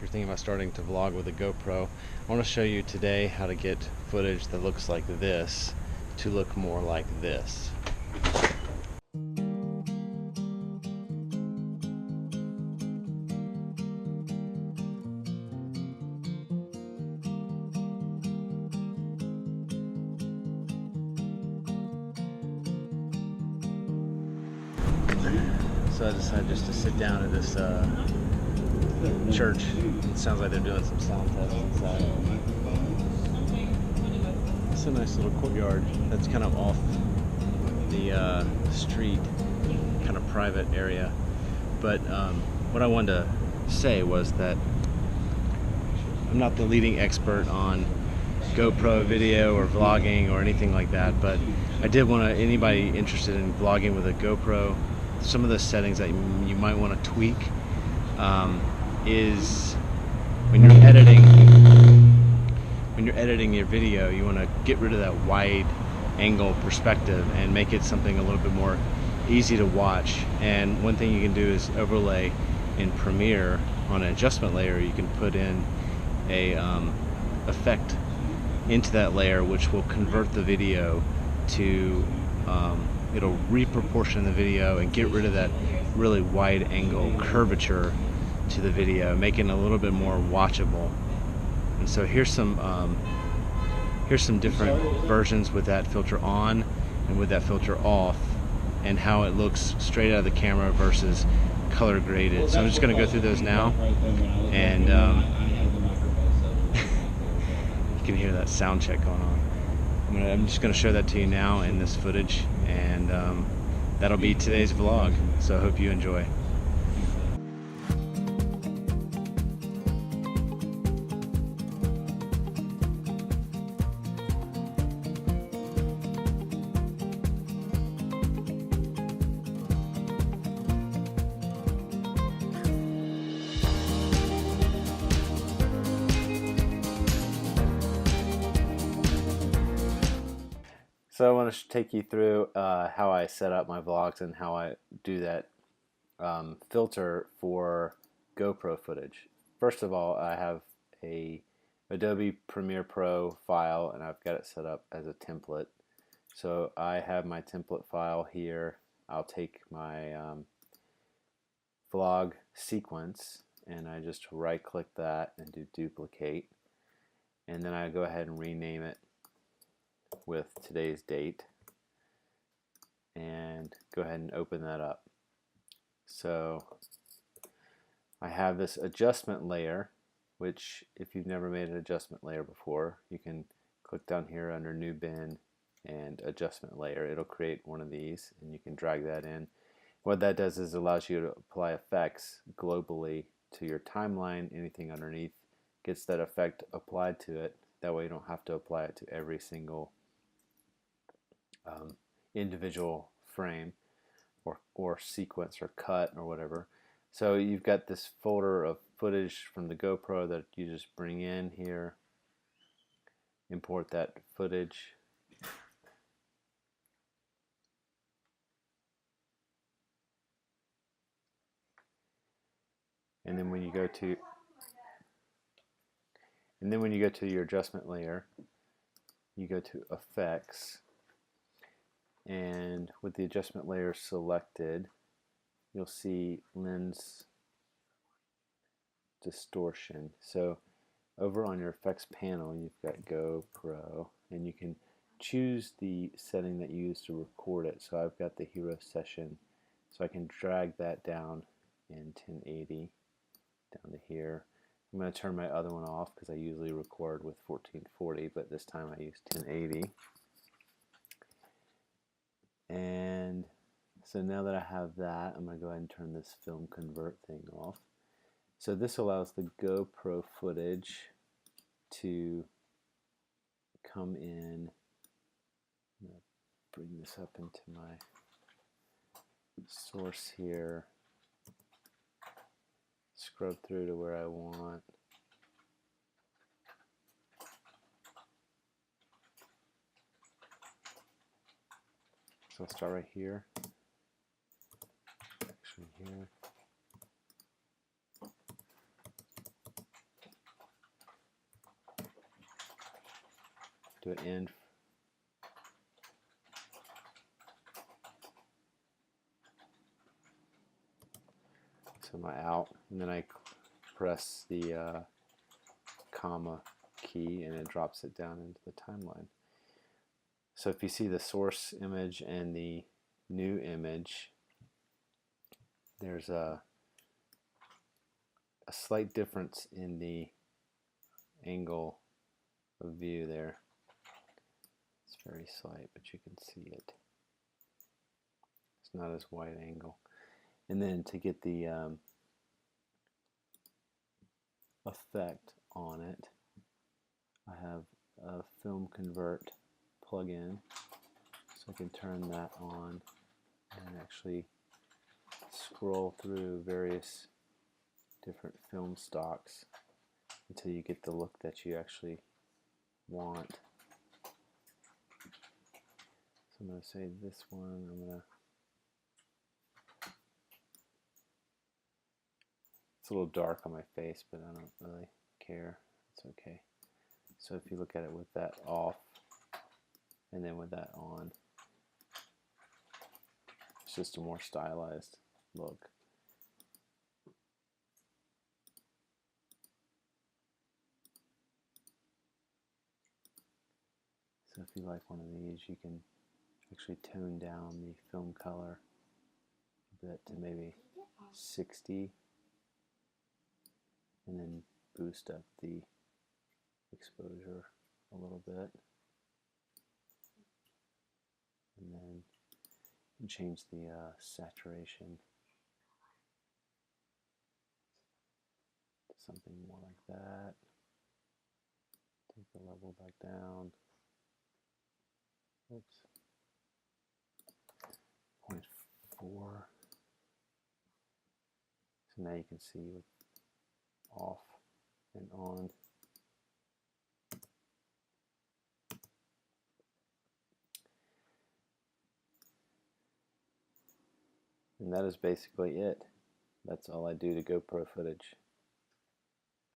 you're thinking about starting to vlog with a GoPro, I want to show you today how to get footage that looks like this to look more like this. So I decided just to sit down at this church. It sounds like they're doing some sound tests inside. It's a nice little courtyard that's kind of off the street, kind of private area. But what I wanted to say was that I'm not the leading expert on GoPro video or vlogging or anything like that, but I did want to, anybody interested in vlogging with a GoPro, some of the settings that you might want to tweak is when you're editing your video, you want to get rid of that wide angle perspective and make it something a little bit more easy to watch. And one thing you can do is overlay in Premiere on an adjustment layer. You can put in a effect into that layer which will convert the video to it'll reproportion the video and get rid of that really wide angle curvature to the video, making it a little bit more watchable. And so here's some different versions with that filter on and with that filter off, and how it looks straight out of the camera versus color graded. So I'm just going to go through those now, and you can hear that sound check going on. I'm just going to show that to you now in this footage, and that'll be today's vlog. So I hope you enjoy. So I want to take you through how I set up my vlogs and how I do that filter for GoPro footage. First of all, I have a Adobe Premiere Pro file, and I've got it set up as a template. So I have my template file here. I'll take my vlog sequence, and I just right click that and do duplicate, and then I go ahead and rename it with today's date, and go ahead and open that up. So I have this adjustment layer, which if you've never made an adjustment layer before, you can click down here under new bin and adjustment layer. It'll create one of these, and you can drag that in. What that does is allows you to apply effects globally to your timeline. Anything underneath gets that effect applied to it. That way you don't have to apply it to every single individual frame or sequence or cut or whatever. So you've got this folder of footage from the GoPro that you just bring in here, import that footage, and then when you go to your adjustment layer, you go to effects, and with the adjustment layer selected, you'll see lens distortion. So over on your effects panel, you've got GoPro, and you can choose the setting that you use to record it. So I've got the Hero Session, so I can drag that down in 1080 down to here. I'm going to turn my other one off because I usually record with 1440, but this time I use 1080. And so now that I have that, I'm going to go ahead and turn this film convert thing off. So this allows the GoPro footage to come in. I'm going to bring this up into my source here, scrub through to where I want. So I'll start right here. Actually here. do it in. So my out, and then I press the comma key and it drops it down into the timeline. So if you see the source image and the new image, there's a slight difference in the angle of view there. It's very slight, but you can see it. It's not as wide angle. And then to get the effect on it, I have a film convert plugin, so I can turn that on and actually scroll through various different film stocks until you get the look that you actually want. So I'm going to say this one, I'm going to, it's a little dark on my face, but I don't really care. It's okay. So if you look at it with that off and then with that on, it's just a more stylized look. So if you like one of these, you can actually tone down the film color a bit to maybe 60 and then boost up the exposure a little bit, and then you can change the saturation to something more like that. Take the level back down. Oops. 0.4. So now you can see with off and on. And that is basically it. That's all I do to GoPro footage.